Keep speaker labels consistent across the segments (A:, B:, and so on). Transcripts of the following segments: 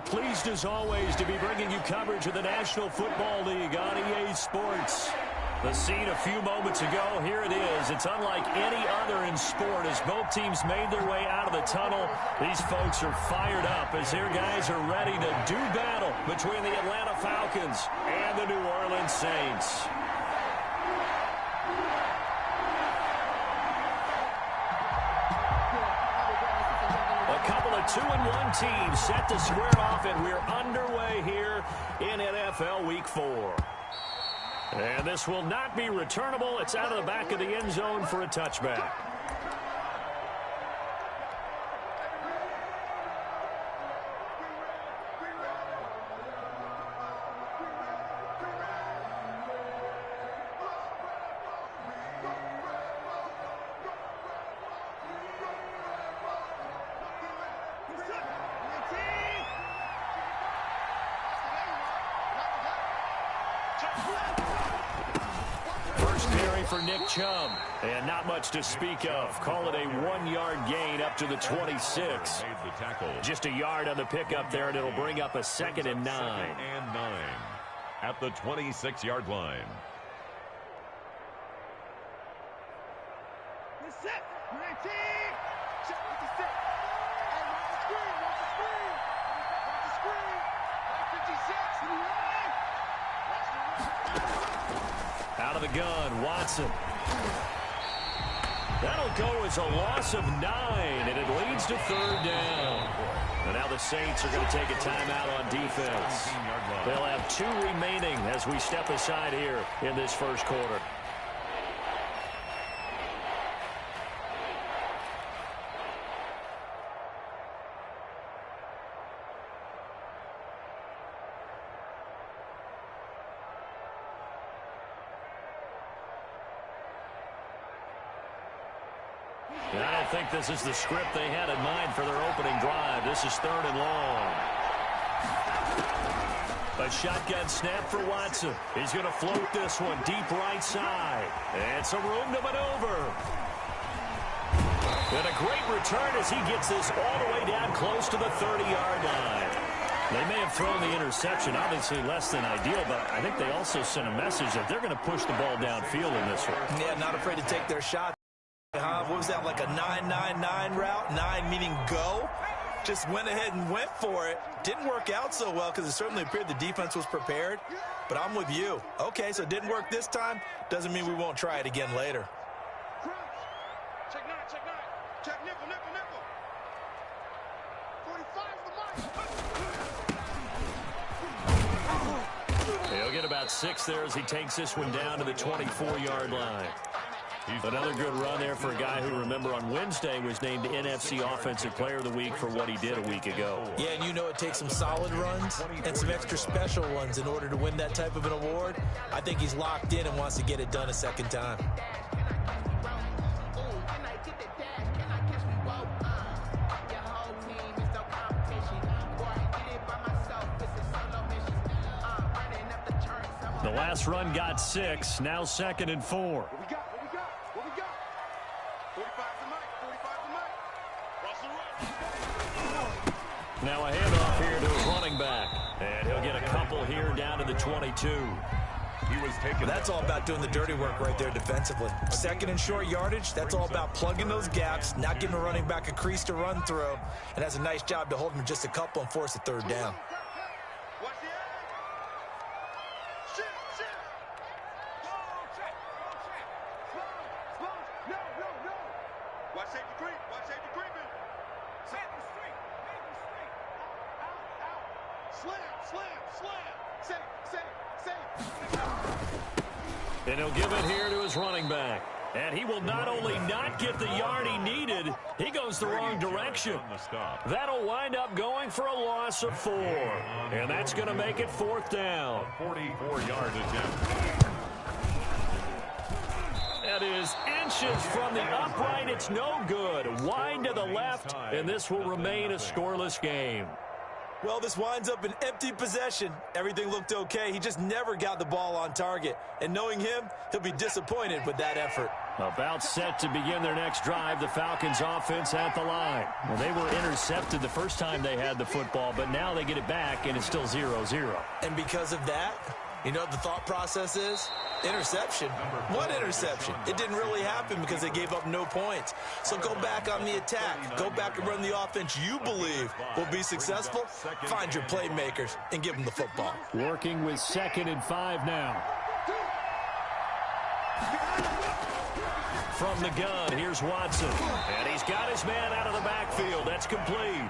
A: pleased as always to be bringing you coverage of the National Football League on EA Sports. The scene a few moments ago, here it is. It's unlike any other in sport as both teams made their way out of the tunnel. These folks are fired up as their guys are ready to do battle between the Atlanta Falcons and the New Orleans Saints. A couple of 2-1 teams set to square off, and we're underway here in NFL Week 4. And this will not be returnable. It's out of the back of the end zone for a touchback. For Nick Chubb, and not much to speak of. Call it a 1-yard gain up to the 26. Just a yard on the pickup there, and it'll bring up a 2nd and 9.
B: At the 26-yard line.
A: Out of the gun, Watson. That'll go as a loss of 9, and it leads to 3rd down. And now the Saints are going to take a timeout on defense. They'll have 2 remaining as we step aside here in this first quarter. I don't think this is the script they had in mind for their opening drive. This is 3rd and long. A shotgun snap for Watson. He's going to float this one deep right side. And some room to maneuver. And a great return as he gets this all the way down close to the 30-yard line. They may have thrown the interception, obviously less than ideal, but I think they also sent a message that they're going to push the ball downfield in this one.
C: Yeah, not afraid to take their shot. What was that, like a 9-9-9 route? 9 meaning go. Just went ahead and went for it. Didn't work out so well because it certainly appeared the defense was prepared. But I'm with you. Okay, so it didn't work this time. Doesn't mean we won't try it again later.
D: Check 9, check 9. Check nickel, nickel, nickel. 45 is the mic.
A: He'll get about 6 there as he takes this one down to the 24-yard line. Another good run there for a guy who, remember, on Wednesday was named NFC Offensive Player of the Week for what he did a week ago.
C: Yeah, and you know it takes some solid runs and some extra special ones in order to win that type of an award. I think he's locked in and wants to get it done a second time.
A: The last run got 6, now 2nd and 4. Now a handoff here to his running back. And he'll get a couple here down to the 22.
B: He was taken.
C: That's all about doing the dirty work right there defensively. 2nd and short yardage, that's all about plugging those gaps, not giving a running back a crease to run through, and has a nice job to hold him just a couple and force a 3rd down.
A: And he'll give it here to his running back. And he will not only not get the yard he needed, he goes the wrong direction. That'll wind up going for a loss of 4. And that's going to make it 4th down.
B: 44-yard attempt.
A: That is inches from the upright. It's no good. Wide to the left, and this will remain a scoreless game.
C: Well, this winds up an empty possession. Everything looked okay. He just never got the ball on target. And knowing him, he'll be disappointed with that effort.
A: About set to begin their next drive, the Falcons offense at the line. Well, they were intercepted the first time they had the football, but now they get it back, and it's still 0-0.
C: And because of that, you know what the thought process is? Interception. What interception? It didn't really happen because they gave up no points. So go back on the attack. Go back and run the offense you believe will be successful. Find your playmakers and give them the football.
A: Working with 2nd and 5 now. From the gun, here's Watson. And he's got his man out of the backfield. That's complete.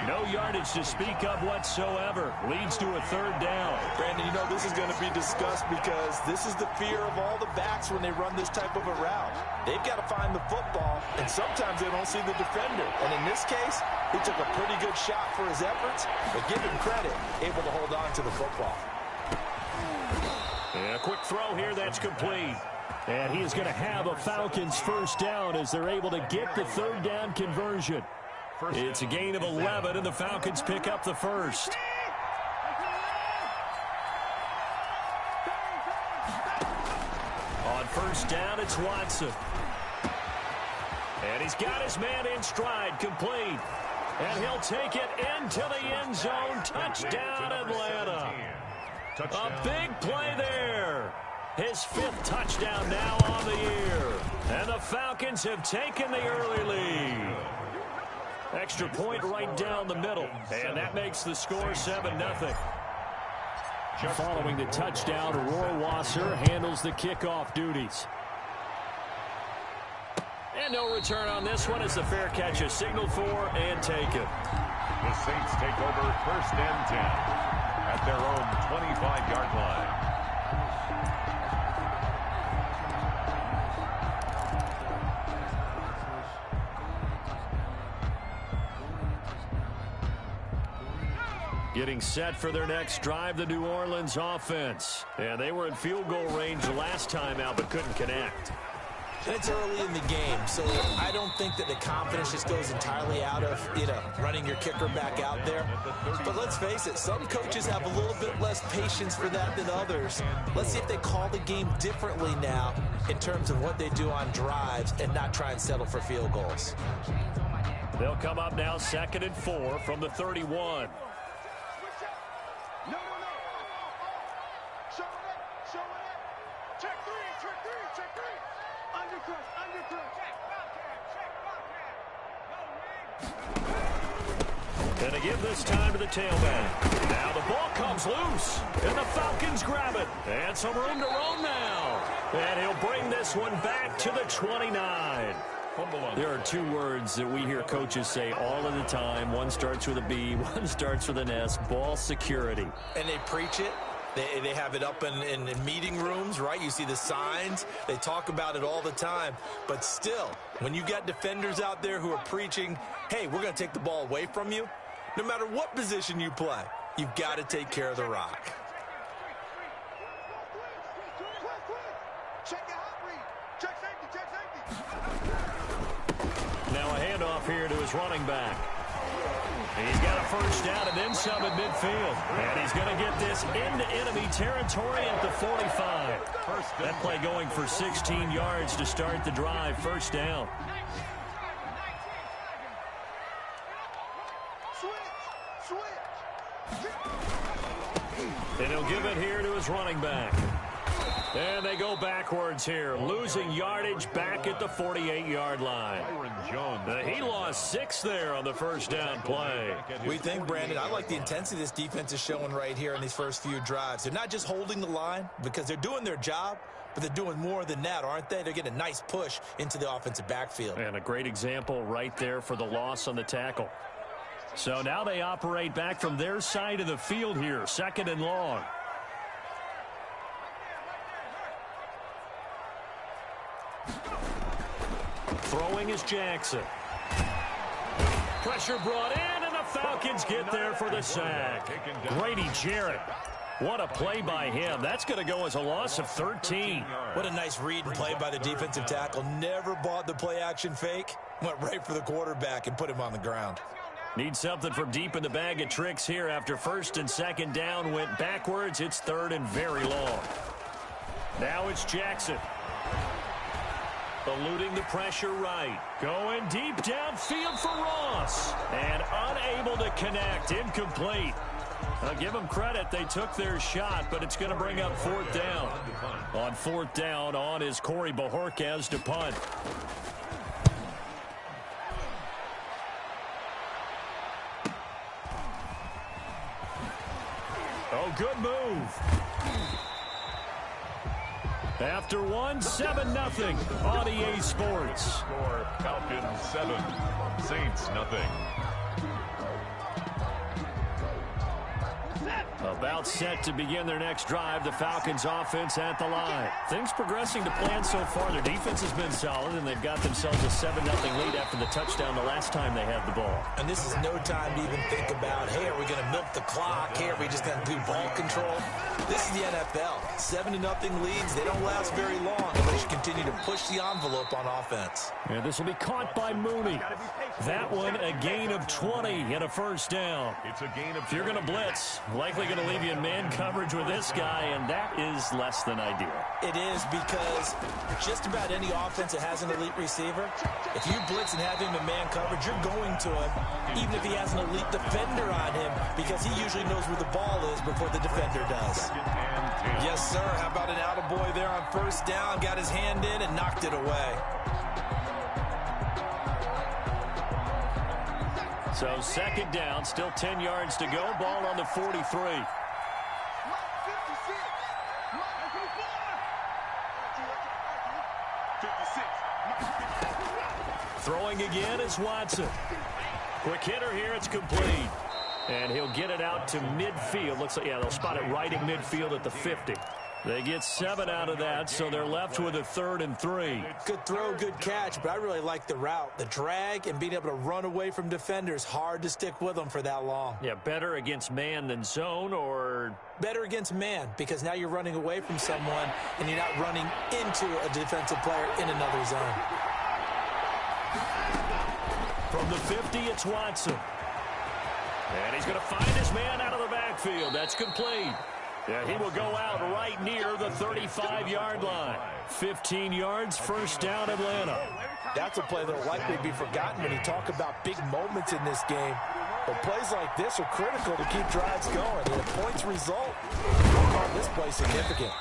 A: No yardage to speak of whatsoever. Leads to a 3rd down.
C: Brandon, you know this is going to be discussed because this is the fear of all the backs when they run this type of a route. They've got to find the football, and sometimes they don't see the defender. And in this case, he took a pretty good shot for his efforts, but give him credit, able to hold on to the football.
A: And a quick throw here, that's complete. And he is going to have a Falcons 1st down as they're able to get the 3rd down conversion. It's a gain of 11, and the Falcons pick up the 1st. On 1st down, it's Watson. And he's got his man in stride, complete. And he'll take it into the end zone. Touchdown, Atlanta. A big play there. His 5th touchdown now on the year. And the Falcons have taken the early lead. Extra point right down the middle. And that makes the score 7-0. Following the touchdown, Rohrwasser handles the kickoff duties. And no return on this one as the fair catch is signaled for and taken.
B: The Saints take over 1st and 10 at their own 25-yard line.
A: Getting set for their next drive, the New Orleans offense. And they were in field goal range last time out, but couldn't connect.
C: And it's early in the game, so I don't think that the confidence just goes entirely out of, running your kicker back out there. But let's face it, some coaches have a little bit less patience for that than others. Let's see if they call the game differently now in terms of what they do on drives and not try and settle for field goals.
A: They'll come up now 2nd and 4 from the 31. And to give this time to the tailback. Now the ball comes loose, and the Falcons grab it. And some room to roam now. And he'll bring this one back to the 29. There are 2 words that we hear coaches say all of the time. One starts with a B, one starts with an S, ball security.
C: And they preach it. They have it up in meeting rooms, right? You see the signs. They talk about it all the time. But still, when you got defenders out there who are preaching, hey, we're going to take the ball away from you, no matter what position you play, you've got to take care of the rock.
A: Now a handoff here to his running back. He's got a 1st down and then some at midfield. And he's going to get this into enemy territory at the 45. That play going for 16 yards to start the drive. 1st down. And he'll give it here to his running back. And they go backwards here, losing yardage back at the 48-yard line. He lost 6 there on the 1st down play.
C: We think, Brandon, I like the intensity this defense is showing right here in these first few drives. They're not just holding the line because they're doing their job, but they're doing more than that, aren't they? They're getting a nice push into the offensive backfield.
A: And a great example right there for the loss on the tackle. So now they operate back from their side of the field here, 2nd and long. Throwing is Jackson. Pressure brought in, and the Falcons get there for the sack. Grady Jarrett. What a play by him. That's going to go as a loss of 13.
C: What a nice read and play by the defensive tackle. Never bought the play-action fake. Went right for the quarterback and put him on the ground.
A: Need something from deep in the bag of tricks here after 1st and 2nd down. Went backwards. It's 3rd and very long. Now it's Jackson. Eluding the pressure right. Going deep downfield for Ross. And unable to connect. Incomplete. I'll give them credit. They took their shot, but it's going to bring up fourth down. On fourth down, on is Corey Bajorquez to punt. Oh, good move. After one, 7-0 on EA Sports.
B: Score Falcons 7, Saints nothing.
A: About set to begin their next drive. The Falcons offense at the line. Things progressing to plan so far. Their defense has been solid, and they've got themselves a 7-0 lead after the touchdown the last time they had the ball.
C: And this is no time to even think about, hey, are we going to milk the clock? Hey, are we just going to do ball control? This is the NFL. 7-0 leads. They don't last very long unless you continue to push the envelope on offense.
A: And this will be caught by Mooney. That one, a gain of 20 and a first down.
B: It's a gain of
A: If you're going to blitz, likely going to leave you in man coverage with this guy, and that is less than ideal.
C: It is, because just about any offense that has an elite receiver, if you blitz and have him in man coverage, you're going to him, even if he has an elite defender on him, because he usually knows where the ball is before the defender does. Yes, sir. How about an attaboy there on first down? Got his hand in and knocked it away.
A: So second down, still 10 yards to go. Ball on the 43. Throwing again is Watson. Quick hitter here, it's complete. And he'll get it out to midfield. Looks like, yeah, they'll spot it right in midfield at the 50. They get 7 out of that, so they're left with a 3rd and 3.
C: Good throw, good catch, but I really like the route. The drag and being able to run away from defenders, hard to stick with them for that long.
A: Yeah, better against man than zone, or?
C: Better against man, because now you're running away from someone and you're not running into a defensive player in another zone.
A: From the 50, it's Watson. And he's going to find his man out of the backfield. That's complete. Yeah, he will go out right near the 35-yard line. 15 yards, first down, Atlanta.
C: That's a play that will likely be forgotten when you talk about big moments in this game. But plays like this are critical to keep drives going. And if points result, we'll call this play significant.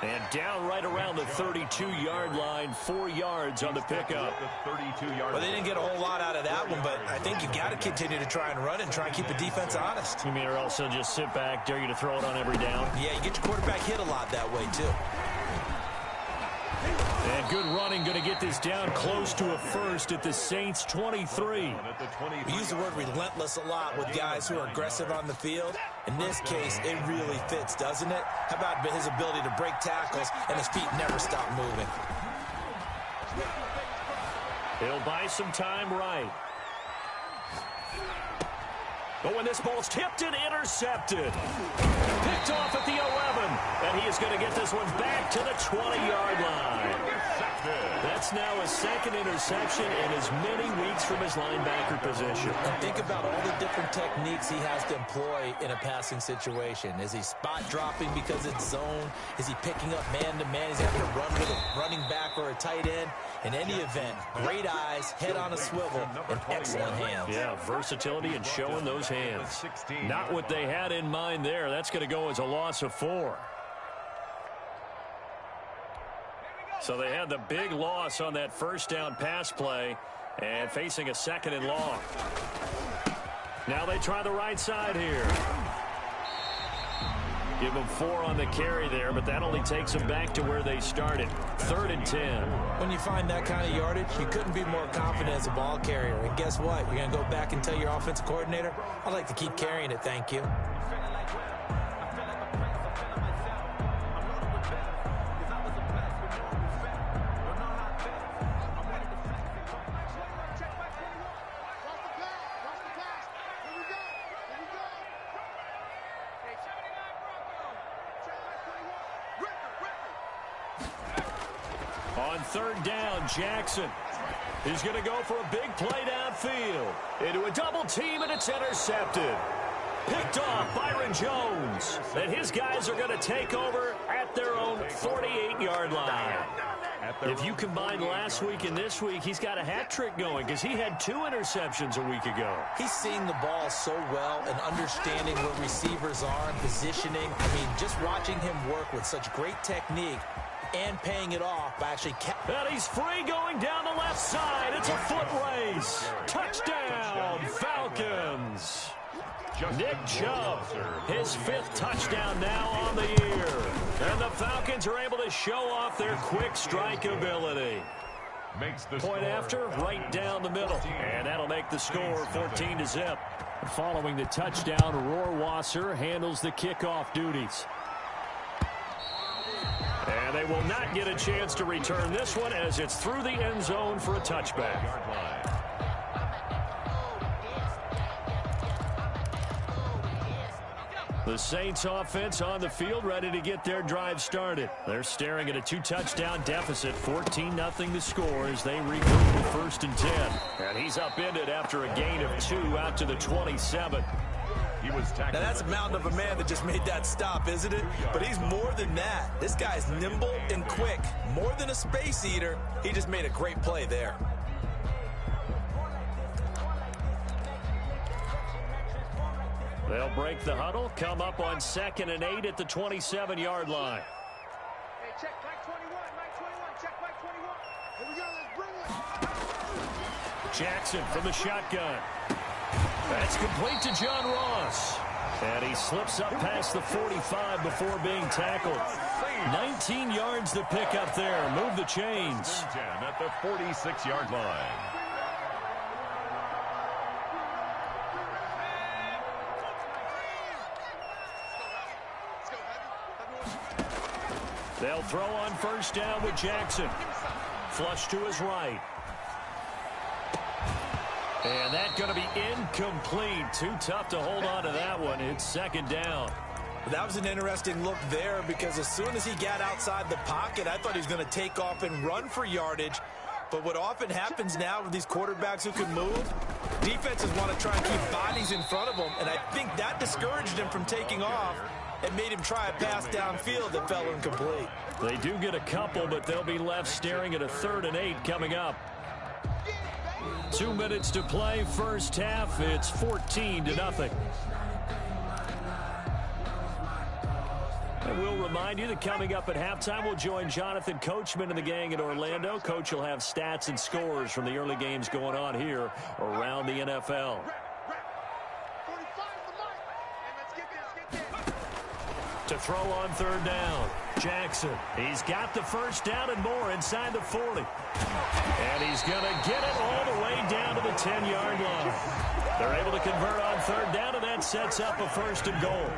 A: And down right around the 32-yard line, 4 yards on the pickup.
C: Well, they didn't get a whole lot out of that one, but I think you got to continue to try and run and try and keep the defense honest.
A: You mean, or else they'll just sit back, dare you to throw it on every down?
C: Yeah, you get your quarterback hit a lot that way, too.
A: And good running, going to get this down close to a first at the Saints' 23.
C: We use the word relentless a lot with guys who are aggressive on the field. In this case, it really fits, doesn't it? How about his ability to break tackles and his feet never stop moving?
A: He'll buy some time right. Oh, and this ball's tipped and intercepted. Picked off at the 11. And he is going to get this one back to the 20-yard line. That's now a second interception in as many weeks from his linebacker position.
C: And think about all the different techniques he has to employ in a passing situation. Is he spot dropping because it's zone? Is he picking up man-to-man? Is he having to run with a running back or a tight end? In any event, great eyes, head on a swivel, and excellent hands.
A: Yeah, versatility and showing those hands. Not what they had in mind there. That's going to go as a loss of 4. So they had the big loss on that first down pass play and facing a 2nd and long. Now they try the right side here. Give them 4 on the carry there, but that only takes them back to where they started. 3rd and 10.
C: When you find that kind of yardage, you couldn't be more confident as a ball carrier. And guess what? You're going to go back and tell your offensive coordinator, I'd like to keep carrying it, thank you.
A: On 3rd down, Jackson is going to go for a big play downfield. Into a double team, and it's intercepted. Picked off Byron Jones. And his guys are going to take over at their own 48-yard line. If you combine last week and this week, he's got a hat trick going because he had 2 interceptions a week ago.
C: He's seeing the ball so well and understanding where receivers are and positioning. I mean, just watching him work with such great technique and paying it off by actually...
A: And he's free going down the left side. It's a foot race. Touchdown, Falcons. Nick Chubb, his 5th touchdown now on the year. And the Falcons are able to show off their quick strike ability. Point after, right down the middle. And that'll make the score 14-0. Following the touchdown, Rohrwasser handles the kickoff duties. And they will not get a chance to return this one as it's through the end zone for a touchback. The Saints offense on the field ready to get their drive started. They're staring at a 2-touchdown deficit, 14-0 the score as they regroup with 1st and 10. And he's upended after a gain of 2 out to the 27.
C: Now that's a mountain of a man that just made that stop, isn't it? But he's more than that. This guy's nimble and quick. More than a space eater, he just made a great play there.
A: They'll break the huddle, come up on 2nd and 8 at the 27-yard line.
D: Hey, check Mike 21, Mike 21, check Mike 21. Here we go, let's bring it.
A: Jackson from the shotgun. That's complete to John Ross. And he slips up past the 45 before being tackled. 19 yards to pick up there. Move the chains.
B: At the 46-yard line.
A: They'll throw on 1st down with Jackson. Flush to his right. And that's going to be incomplete. Too tough to hold on to that one. It's 2nd down.
C: That was an interesting look there because as soon as he got outside the pocket, I thought he was going to take off and run for yardage. But what often happens now with these quarterbacks who can move, defenses want to try and keep bodies in front of them. And I think that discouraged him from taking off and made him try a pass downfield that fell incomplete.
A: They do get a couple, but they'll be left staring at a 3rd and 8 coming up. 2 minutes to play, 1st half. It's 14-0. And we'll remind you that coming up at halftime, we'll join Jonathan Coachman and the gang in Orlando. Coach will have stats and scores from the early games going on here around the NFL. To throw on 3rd down, Jackson. He's got the 1st down and more inside the 40. And he's going to get it all the way down to the 10-yard line. They're able to convert on 3rd down, and that sets up a 1st and goal.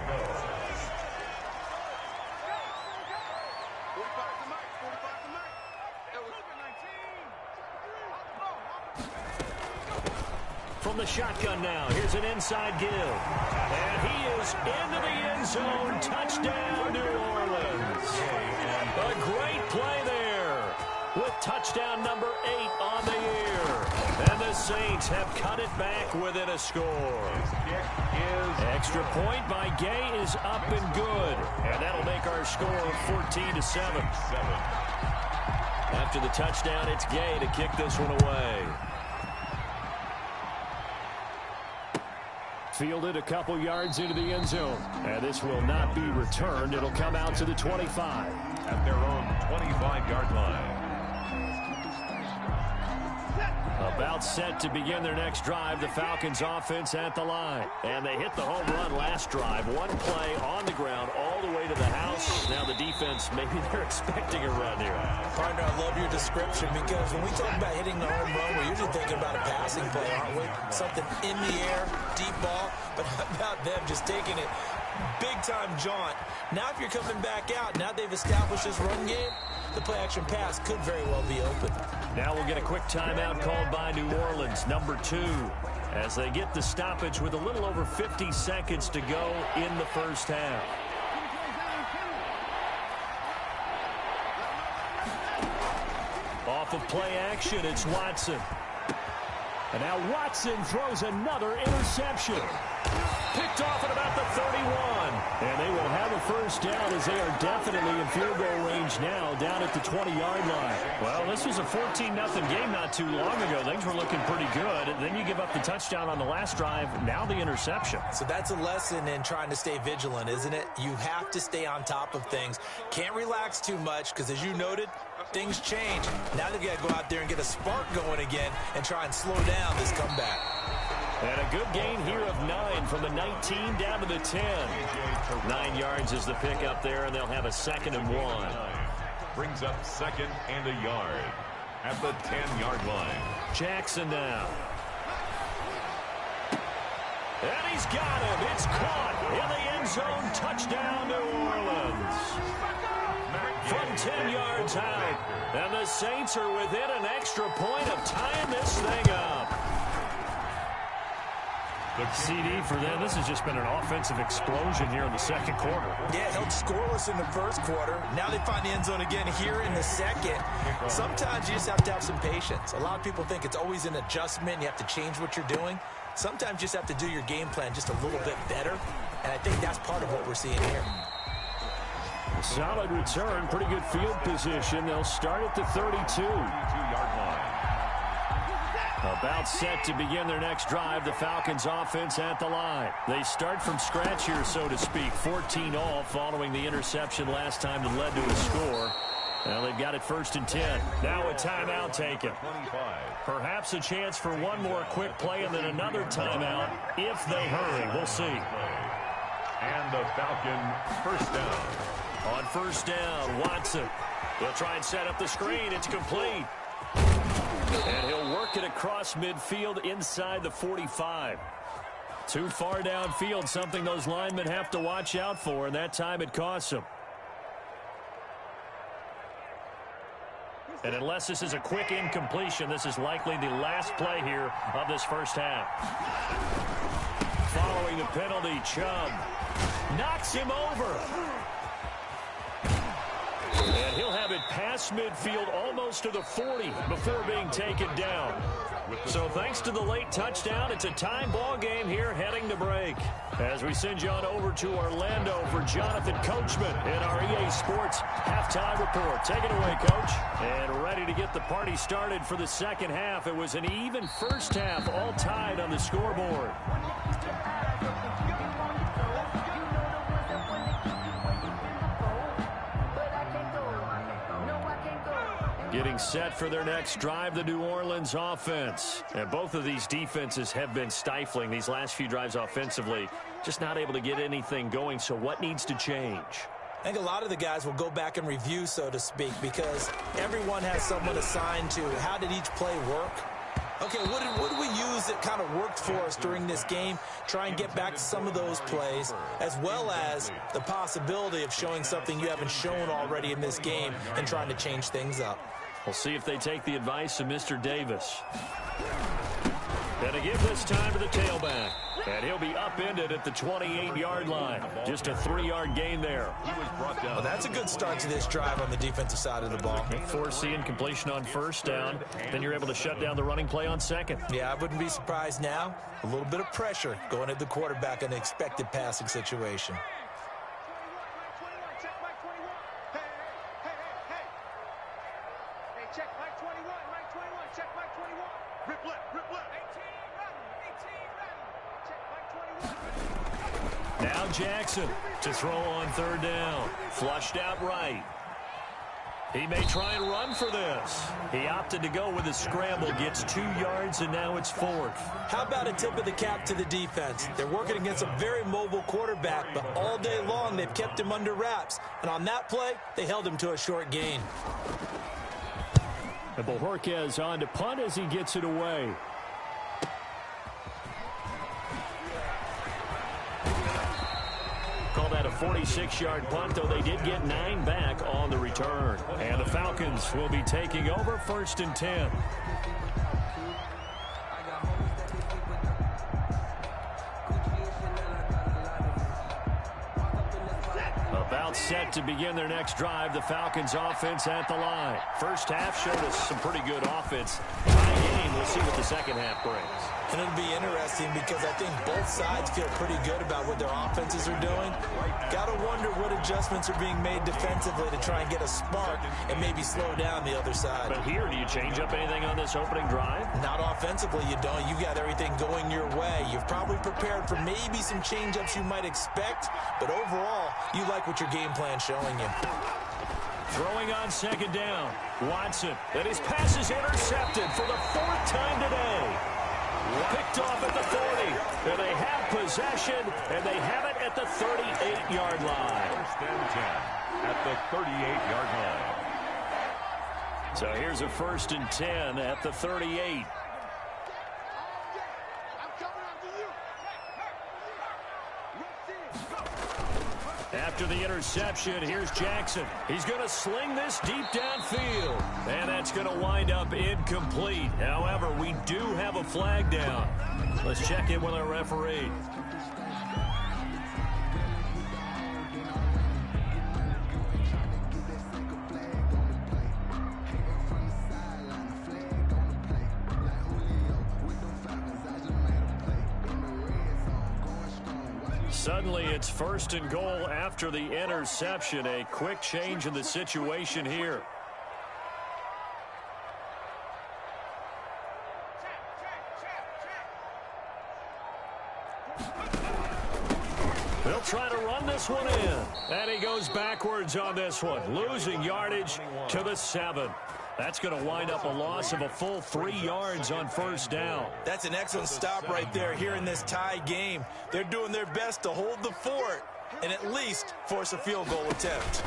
A: From the shotgun now, here's an inside give. And he is into the end zone. Touchdown, New Orleans. A great play there with touchdown number 8 on the year. And the Saints have cut it back within a score. Extra point by Gay is up and good. And that'll make our score 14-7. After the touchdown, it's Gay to kick this one away. Fielded a couple yards into the end zone. And this will not be returned. It'll come out to the 25.
B: At their own 25-yard line.
A: About set to begin their next drive. The Falcons offense at the line. And they hit the home run last drive. One play on the ground all the way to the house. Now the defense, maybe they're expecting a run here.
C: Partner, I love your description because when we talk about hitting the home run, we're usually thinking about a passing play, aren't we? Something in the air, deep ball. But how about them just taking it big-time jaunt? Now if you're coming back out, now they've established this run game, the play-action pass could very well be open.
A: Now we'll get a quick timeout called by New Orleans, number 2, as they get the stoppage with a little over 50 seconds to go in the 1st half. Off of play action, it's Watson. And now Watson throws another interception. Picked off at about the 31. And they will have a first down as they are definitely in field goal range now, down at the 20-yard line. Well, this was a 14-0 game not too long ago. Things were looking pretty good. And then you give up the touchdown on the last drive, now the interception.
C: So that's a lesson in trying to stay vigilant, isn't it? You have to stay on top of things. Can't relax too much because, as you noted, things change. Now they've got to go out there and get a spark going again and try and slow down this comeback.
A: And a good gain here of 9 from the 19 down to the 10. 9 yards is the pick up there, and they'll have a 2nd and 1.
B: Brings up 2nd and a yard at the 10-yard line.
A: Jackson now. And he's got him. It's caught in the end zone. Touchdown, New Orleans. From 10 yards out. And the Saints are within an extra point of tying this thing up. The CD for them, this has just been an offensive explosion here in the second quarter.
C: Yeah, held scoreless in the first quarter. Now they find the end zone again here in the second. Sometimes you just have to have some patience. A lot of people think it's always an adjustment. You have to change what you're doing. Sometimes you just have to do your game plan just a little bit better. And I think that's part of what we're seeing here.
A: Solid return, pretty good field position. They'll start at the 32.
B: 32-yard line.
A: About set to begin their next drive, the Falcons offense at the line. They start from scratch here, so to speak. 14-all following the interception last time that led to a score. Well, they've got it 1st and 10. Now a timeout taken.
B: 25.
A: Perhaps a chance for one more quick play and then another timeout if they hurry. We'll see.
B: And the Falcon first down.
A: On first down, Watson. He'll try and set up the screen. It's complete. And he'll work it across midfield inside the 45. Too far downfield, something those linemen have to watch out for, and that time it costs them. And unless this is a quick incompletion, this is likely the last play here of this first half. Following the penalty, Chubb knocks him over. And he'll have it past midfield almost to the 40 before being taken down. So thanks to the late touchdown, it's a time ball game here heading to break. As we send you on over to Orlando for Jonathan Coachman in our EA Sports halftime report. Take it away, Coach. And ready to get the party started for the second half. It was an even first half, all tied on the scoreboard. Getting set for their next drive, the New Orleans offense. And both of these defenses have been stifling these last few drives offensively. Just not able to get anything going, so what needs to change?
C: I think a lot of the guys will go back and review, so to speak, because everyone has someone assigned to how did each play work. Okay, what did we use that kind of worked for us during this game? Try and get back to some of those plays, as well as the possibility of showing something you haven't shown already in this game and trying to change things up.
A: We'll see if they take the advice of Mr. Davis. And to give this time to the tailback. And he'll be upended at the 28-yard line. Just a 3-yard gain there.
C: Well, that's a good start to this drive on the defensive side of the ball.
A: Foreseeing completion on first down. Then you're able to shut down the running play on second.
C: Yeah, I wouldn't be surprised now. A little bit of pressure going at the quarterback in an expected passing situation.
A: Now Jackson to throw on third down. Flushed out right. He may try and run for this. He opted to go with a scramble, gets 2 yards, and now it's 4th.
C: How about a tip of the cap to the defense? They're working against a very mobile quarterback, but all day long they've kept him under wraps. And on that play, they held him to a short gain.
A: And Bojorquez on to punt as he gets it away. Call that a 46-yard punt, though they did get 9 back on the return. And the Falcons will be taking over 1st and 10. About set to begin their next drive, the Falcons offense at the line. First half showed us some pretty good offense. High game we'll see what the second half brings.
C: And it'll be interesting because I think both sides feel pretty good about what their offenses are doing. Got to wonder what adjustments are being made defensively to try and get a spark and maybe slow down the other side.
A: But here, do you change up anything on this opening drive?
C: Not offensively, you don't. You got everything going your way. You've probably prepared for maybe some change-ups you might expect, but overall, you like what your game plan's showing you.
A: Throwing on second down. Watson. And his pass is intercepted for the fourth time today. Picked off at the 40. And they have possession, and they have it at the 38-yard line.
B: First and 10 at the 38-yard line.
A: So here's a first and 10 at the 38. After the interception, here's Jackson. He's going to sling this deep downfield. And that's going to wind up incomplete. However, we do have a flag down. Let's check in with our referee. Suddenly, it's first and goal after the interception. A quick change in the situation here. They'll try to run this one in. And he goes backwards on this one, losing yardage to the 7. That's going to wind up a loss of a full 3 yards on first down.
C: That's an excellent stop right there here in this tie game. They're doing their best to hold the fort and at least force a field goal attempt.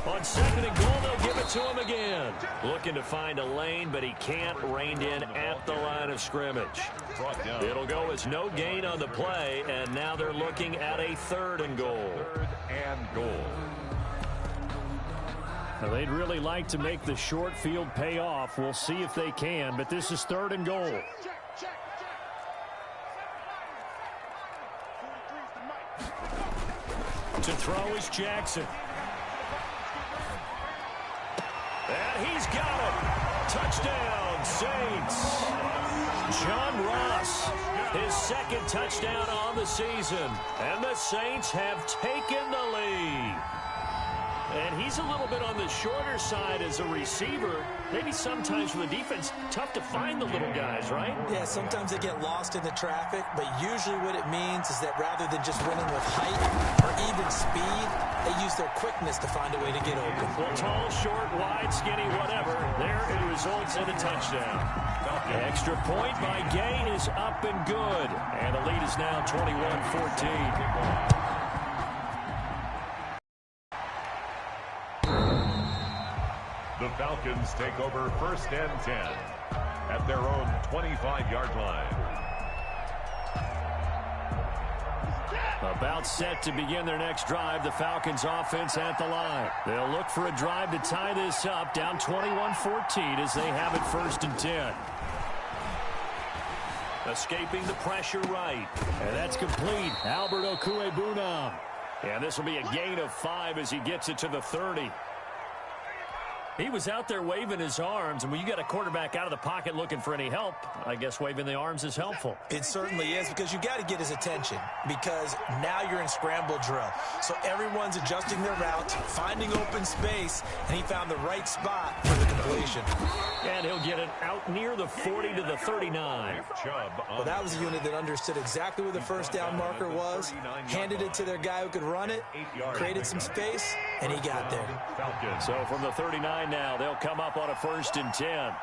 A: On second and goal, they'll give it to him again. Looking to find a lane, but he can't rein in at the line of scrimmage. It'll go as no gain on the play, and now they're looking at a third and goal.
B: Third and goal.
A: Now, they'd really like to make the short field pay off. We'll see if they can, but this is third and goal. To throw is Jackson. And he's got it. Touchdown, Saints. John Ross, his second touchdown on the season. And the Saints have taken the lead. And he's a little bit on the shorter side as a receiver. Maybe sometimes for the defense, tough to find the little guys, right?
C: Yeah, sometimes they get lost in the traffic, but usually what it means is that rather than just winning with height or even speed, they use their quickness to find a way to get open.
A: Well, tall, short, wide, skinny, whatever. There it results in a touchdown. Extra point by Gay is up and good. And the lead is now 21-14.
B: The Falcons take over first and 10 at their own 25-yard line.
A: About set to begin their next drive, the Falcons offense at the line. They'll look for a drive to tie this up, down 21-14 as they have it first and 10. Escaping the pressure right. And that's complete. Albert Okwuegbunam. And this will be a gain of 5 as he gets it to the 30. He was out there waving his arms, and when you got a quarterback out of the pocket looking for any help, I guess waving the arms is helpful.
C: It certainly is, because you got to get his attention, because now you're in scramble drill. So everyone's adjusting their route, finding open space, and he found the right spot for the completion.
A: And he'll get it out near the 40 to the 39.
C: Well, that was a unit that understood exactly where the first down marker was, handed it to their guy who could run it, created some space, and he got there.
A: So from the 39 now, they'll come up on a first and 10.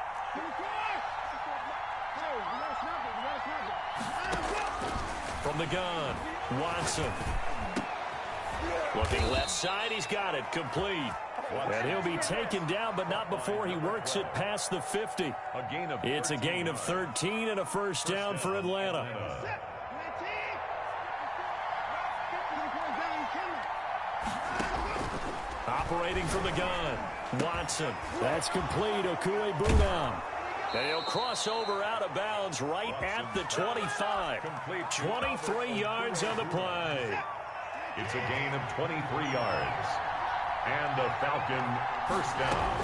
A: From the gun, Watson. Looking left side, he's got it, complete. And he'll be taken down, but not before he works it past the 50. It's a gain of 13 and a first down for Atlanta. Operating from the gun, Watson. That's complete, Okwuegbunam. And he'll cross over out of bounds right at the 25. 23 yards on the play.
B: It's a gain of 23 yards. And a Falcon first down.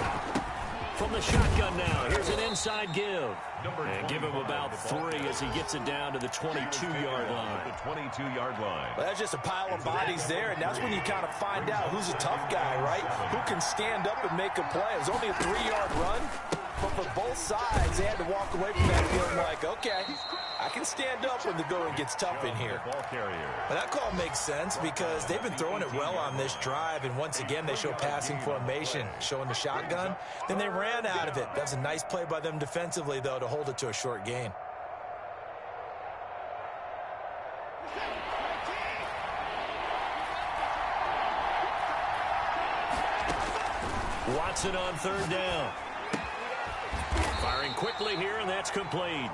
A: From the shotgun now, here's an inside give. And give him about 3 as he gets it down to the 22-yard line.
B: The 22-yard line.
C: Well, that's just a pile of bodies there, and that's when you kind of find out who's a tough guy, right? Who can stand up and make a play. It was only a 3-yard run, but for both sides, they had to walk away from that feeling like, okay, I can stand up when the going gets tough in here.
B: Ball carrier.
C: But that call makes sense because they've been throwing it well on this drive, and once again, they show passing formation, showing the shotgun. Then they ran out of it. That's a nice play by them defensively, though, to hold it to a short gain.
A: Watson on 3rd down. Firing quickly here, and that's complete.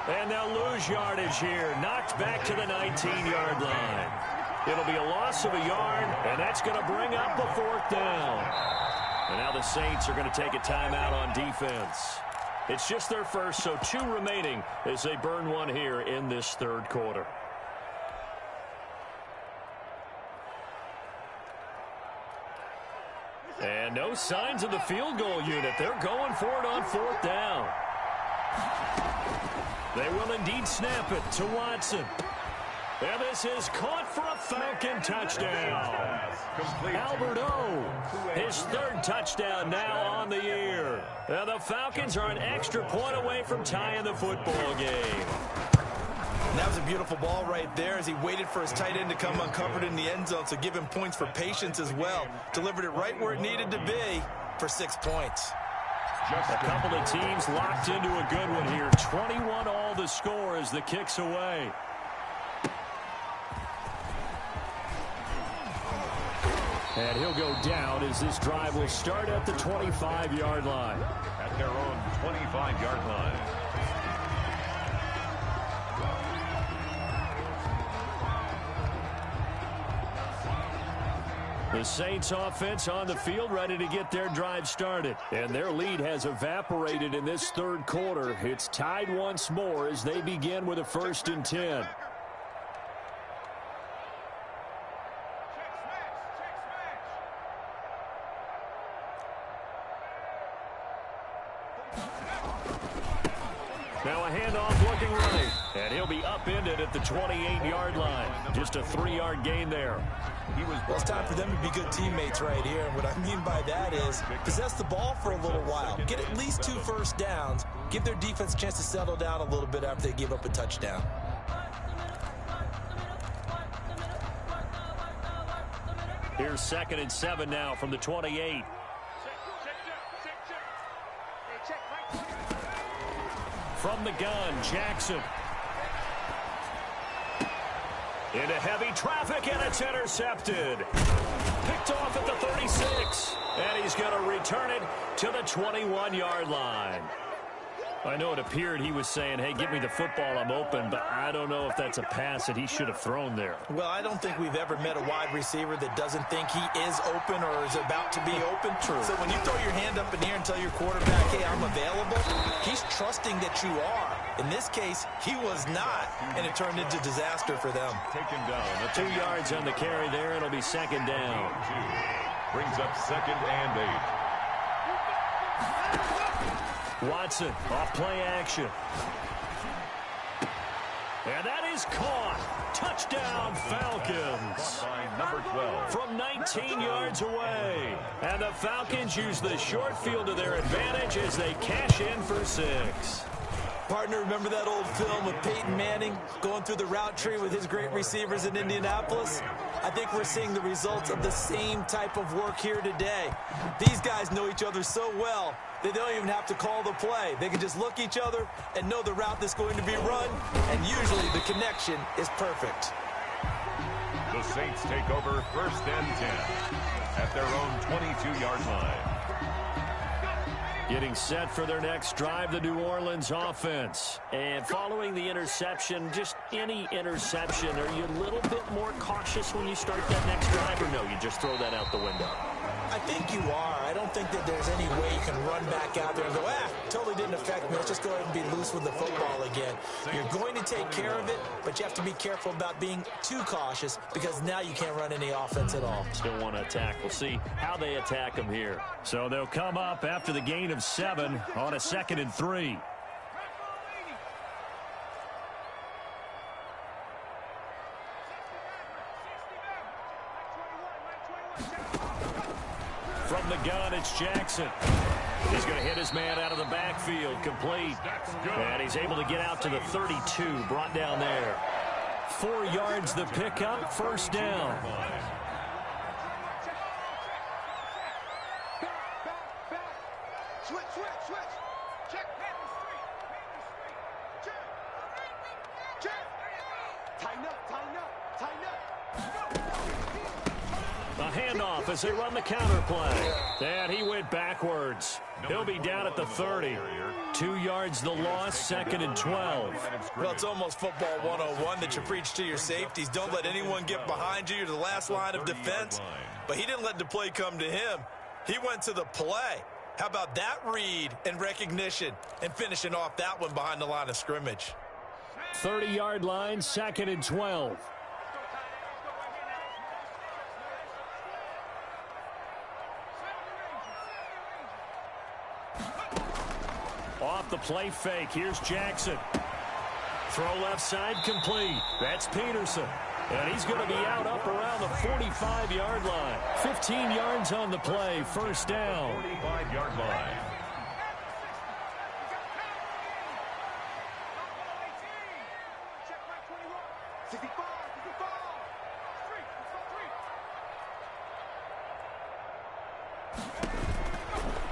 A: And they'll lose yardage here. Knocked back to the 19-yard line. It'll be a loss of a yard, and that's going to bring up a 4th down. And now the Saints are going to take a timeout on defense. It's just their first, so 2 remaining as they burn one here in this 3rd quarter. And no signs of the field goal unit. They're going for it on 4th down. They will indeed snap it to Watson. And this is caught for a Falcon touchdown. Albert O, his 3rd touchdown now on the year. And the Falcons are an extra point away from tying the football game.
C: And that was a beautiful ball right there as he waited for his tight end to come uncovered in the end zone, so give him points for patience as well. Delivered it right where it needed to be for 6 points.
A: A couple of teams locked into a good one here. 21 all the score as the kick's away. And he'll go down as this drive will start at the 25-yard line.
B: At their own 25-yard line.
A: The Saints offense on the field ready to get their drive started. And their lead has evaporated in this 3rd quarter. It's tied once more as they begin with a 1st and 10. Now a handoff looking right. And he'll be upended at the 28-yard line. Just a 3-yard gain there.
C: Well, it's time for them to be good teammates right here. And what I mean by that is possess the ball for a little while. Get at least 2 first downs. Give their defense a chance to settle down a little bit after they give up a touchdown.
A: Here's 2nd and 7 now from the 28. From the gun, Jackson. Into heavy traffic, and it's intercepted. Picked off at the 36. And he's going to return it to the 21-yard line. I know it appeared he was saying, hey, give me the football, I'm open, but I don't know if that's a pass that he should have thrown there.
C: Well, I don't think we've ever met a wide receiver that doesn't think he is open or is about to be open.
A: True.
C: So when you throw your hand up in the air and tell your quarterback, hey, I'm available, he's trusting that you are. In this case, he was not, and it turned into disaster for them.
B: Taken down.
A: 2 yards on the carry there. It'll be 2nd down.
B: Brings up 2nd and 8.
A: Watson off play action. And that is caught. Touchdown, Falcons.
B: By number 12.
A: From 19 yards away. And the Falcons use the short field to their advantage as they cash in for 6.
C: Partner, remember that old film of Peyton Manning going through the route tree with his great receivers in Indianapolis? I think we're seeing the results of the same type of work here today. These guys know each other so well, they don't even have to call the play. They can just look each other and know the route that's going to be run, and usually the connection is perfect.
B: The Saints take over 1st and 10 at their own 22-yard line.
A: Getting set for their next drive, the New Orleans offense. And following the interception, just any interception, are you a little bit more cautious when you start that next drive, or no, you just throw that out the window?
C: I think you are. I don't think that there's any way you can run back out there and go, totally didn't affect me. Let's just go ahead and be loose with the football again. You're going to take care of it, but you have to be careful about being too cautious because now you can't run any offense at all.
A: Still want to attack. We'll see how they attack them here. So they'll come up after the gain of of 7 on a 2nd and 3. From the gun, it's Jackson. He's going to hit his man out of the backfield, complete. And he's able to get out to the 32, brought down there. 4 yards the pickup, first down.
D: Switch. Check. Check. Tighten up.
A: A handoff as they run the counter play. And he went backwards. He'll be down at the 30. 2 yards the loss, 2nd and 12.
C: Well, it's almost football 101 that you preach to your safeties. Don't let anyone get behind you. You're the last line of defense. But he didn't let the play come to him. He went to the play. How about that read and recognition and finishing off that one behind the line of scrimmage?
A: 30-yard line, 2nd and 12. Off the play fake, here's Jackson. Throw left side, complete. That's Peterson. And he's going to be out up around the 45-yard line. 15 yards on the play, first down.
B: 45-yard line.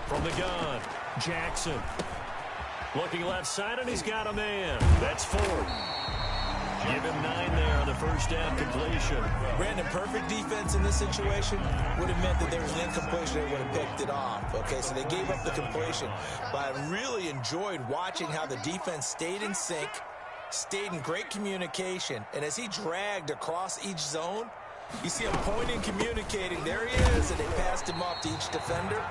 A: From the gun, Jackson. Looking left side, and he's got a man. That's 4. Give him 9 there on the first down completion.
C: Brandon, perfect defense in this situation would have meant that there was an incompletion. They would have picked it off. Okay, so they gave up the completion. But I really enjoyed watching how the defense stayed in sync, stayed in great communication. And as he dragged across each zone, you see him pointing, communicating. There he is, and they passed him off to each defender.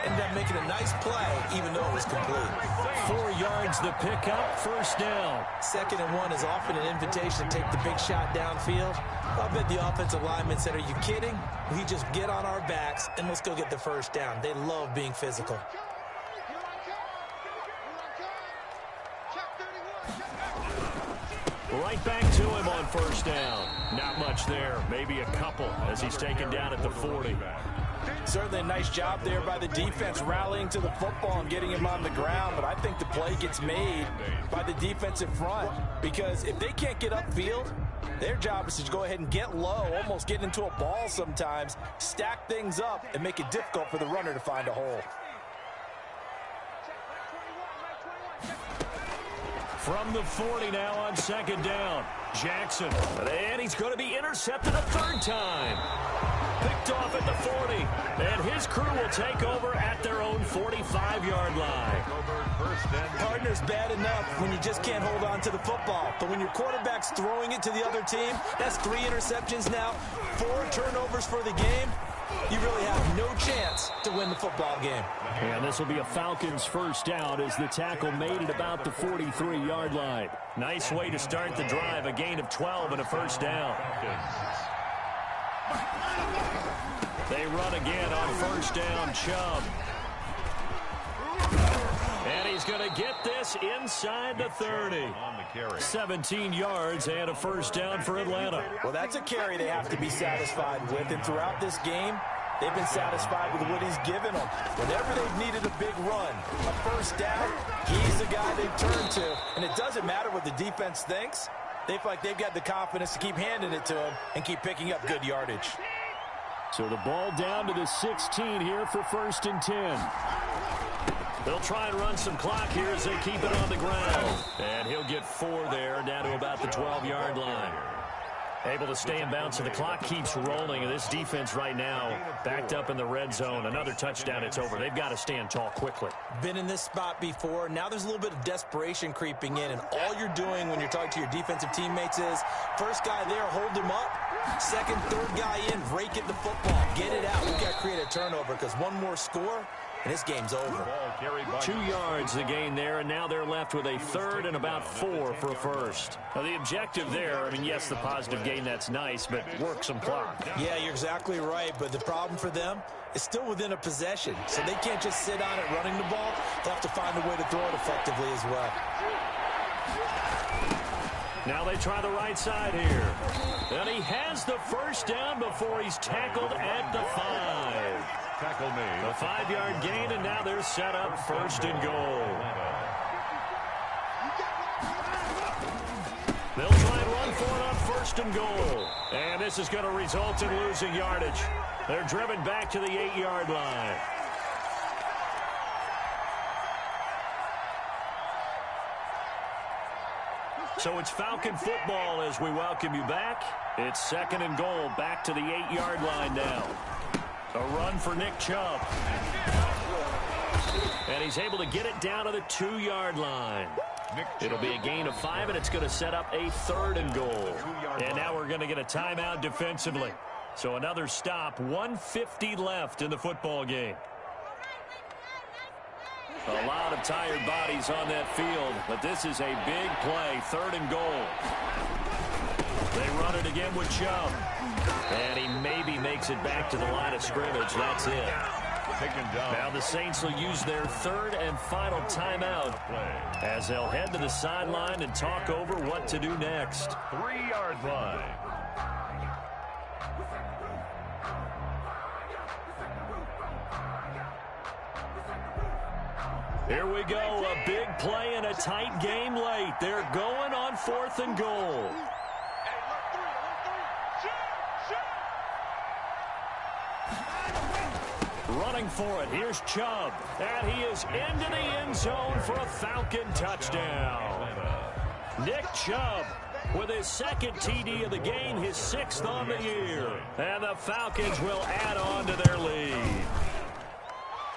C: Ended up making a nice play, even though it was complete.
A: 4 yards the pickup, first down.
C: 2nd and 1 is often an invitation to take the big shot downfield. I bet the offensive lineman said, are you kidding? We just get on our backs and let's go get the first down. They love being physical.
A: Right back to him on first down. Not much there, maybe a couple as he's taken down at the 40.
C: Certainly a nice job there by the defense rallying to the football and getting him on the ground, but I think the play gets made by the defensive front because if they can't get upfield, their job is to go ahead and get low, almost get into a ball sometimes, stack things up, and make it difficult for the runner to find a hole.
A: From the 40 now on 2nd down. Jackson. And he's going to be intercepted a 3rd time. Picked off at the 40. And his crew will take over at their own 45-yard line.
C: Partner's bad enough when you just can't hold on to the football. But when your quarterback's throwing it to the other team, that's 3 interceptions now, 4 turnovers for the game. You really have no chance to win the football game.
A: And this will be a Falcons first down as the tackle made it about the 43-yard line. Nice way to start the drive, a gain of 12 and a first down. They run again on first down, Chubb. And he's going to get this inside the 30. 17 yards and a first down for Atlanta.
C: Well, that's a carry they have to be satisfied with. And throughout this game, they've been satisfied with what he's given them. Whenever they've needed a big run, a first down, he's the guy they've turned to. And it doesn't matter what the defense thinks. They feel like they've got the confidence to keep handing it to him and keep picking up good yardage.
A: So the ball down to the 16 here for 1st and 10. They'll try and run some clock here as they keep it on the ground. And he'll get 4 there, down to about the 12-yard line. Able to stay in bounds, so the clock keeps rolling. And this defense right now backed up in the red zone. Another touchdown, it's over. They've got to stand tall quickly.
C: Been in this spot before. Now there's a little bit of desperation creeping in. And all you're doing when you're talking to your defensive teammates is, first guy there, hold him up. 2nd, 3rd guy in, rake at the football. Get it out. We've got to create a turnover because one more score, and this game's over.
A: 2 yards the gain there, and now they're left with a third and about 4 for a first. Now, the objective there, I mean, yes, the positive gain, that's nice, but work some clock.
C: Yeah, you're exactly right, but the problem for them is still within a possession, so they can't just sit on it running the ball. They'll have to find a way to throw it effectively as well.
A: Now they try the right side here. And he has the first down before he's tackled at the 5.
B: Tackle made.
A: A 5-yard gain, and now they're set up first and goal. They'll try and run for it on first and goal. And this is going to result in losing yardage. They're driven back to the 8-yard line. So it's Falcon football as we welcome you back. It's second and goal, back to the 8-yard line now. A run for Nick Chubb. And he's able to get it down to the 2-yard line. It'll be a gain of 5, and it's going to set up a third and goal. And now we're going to get a timeout defensively. So another stop, 1:50 left in the football game. A lot of tired bodies on that field, but this is a big play, third and goal. They run it again with Chubb. And he maybe makes it back to the line of scrimmage. That's it. Now the Saints will use their third and final timeout as they'll head to the sideline and talk over what to do next.
B: 3-yard line.
A: Here we go, a big play and a tight game late. They're going on 4th and goal. Running for it, here's Chubb. And he is into the end zone for a Falcon touchdown. Nick Chubb with his second TD of the game, his 6th on the year. And the Falcons will add on to their lead.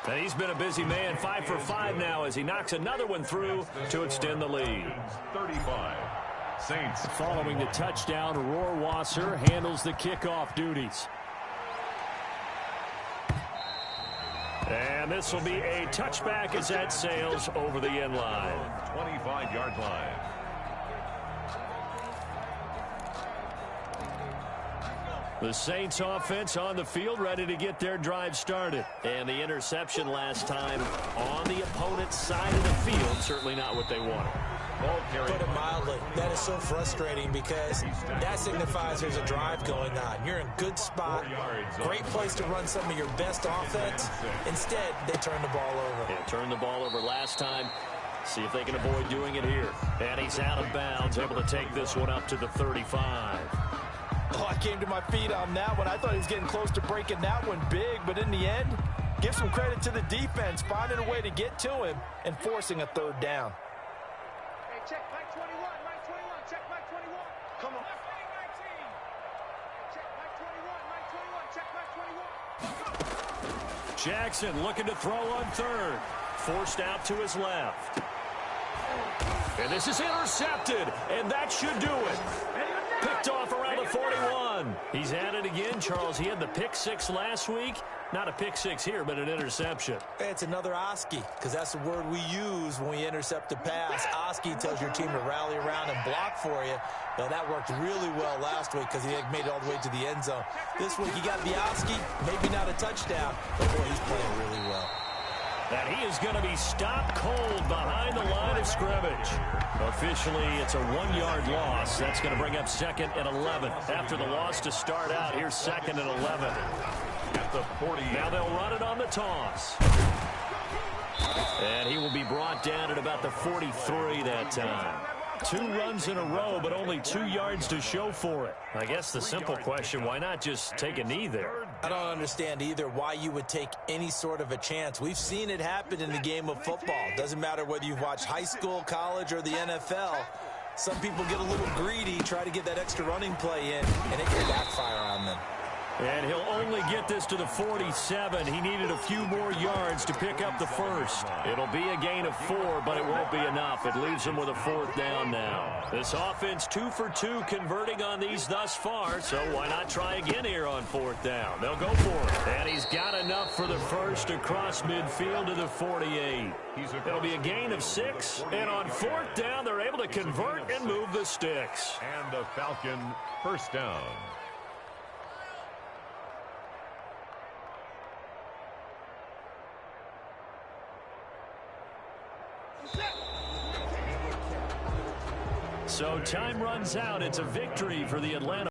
A: And he's been a busy man, 5 for 5 now as he knocks another one through to extend the lead.
B: 35. Saints.
A: Following the touchdown, Rohrwasser handles the kickoff duties. And this will be a touchback as that sails over the end line.
B: 25-yard line.
A: The Saints offense on the field ready to get their drive started. And the interception last time on the opponent's side of the field, certainly not what they wanted.
C: Put it mildly, that is so frustrating because that signifies there's a drive going on. You're in a good spot, great place to run some of your best offense. Instead, they turn the ball over.
A: Yeah, turned the ball over last time. See if they can avoid doing it here. And he's out of bounds, able to take this one up to the 35.
C: Oh, I came to my feet on that one. I thought he was getting close to breaking that one big, but in the end, give some credit to the defense, finding a way to get to him and forcing a third down.
D: Hey, check Mike 21, Mike 21, check Mike 21. Come on. Check Mike 21, Mike 21, check Mike 21.
A: Jackson looking to throw on third. Forced out to his left. And this is intercepted, and that should do it. Picked off around the 41. He's at it again, Charles. He had the pick 6 last week. Not a pick 6 here, but an interception.
C: It's another Oski, because that's the word we use when we intercept a pass. Oski tells your team to rally around and block for you. Now, that worked really well last week because he made it all the way to the end zone. This week, he got the Oski, maybe not a touchdown, but boy, he's playing really well.
A: And he is going to be stopped cold behind the line of scrimmage. Officially, it's a 1-yard loss. That's going to bring up 2nd and 11. After the loss to start out, here's 2nd and 11.
B: At the 40.
A: Now they'll run it on the toss. And he will be brought down at about the 43 that time. 2 runs in a row, but only 2 yards to show for it. I guess the simple question, why not just take a knee there?
C: I don't understand either why you would take any sort of a chance. We've seen it happen in the game of football. Doesn't matter whether you've watched high school, college, or the NFL. Some people get a little greedy, try to get that extra running play in, and it can backfire on them.
A: And he'll only get this to the 47. He needed a few more yards to pick up the first. It'll be a gain of 4, but it won't be enough. It leaves him with a 4th down now. This offense 2 for 2 converting on these thus far, so why not try again here on 4th down? They'll go for it. And he's got enough for the first across midfield to the 48. It'll be a gain of 6, and on 4th down, they're able to convert and move the sticks.
B: And a Falcon first down.
A: So time runs out. It's a victory for the Atlanta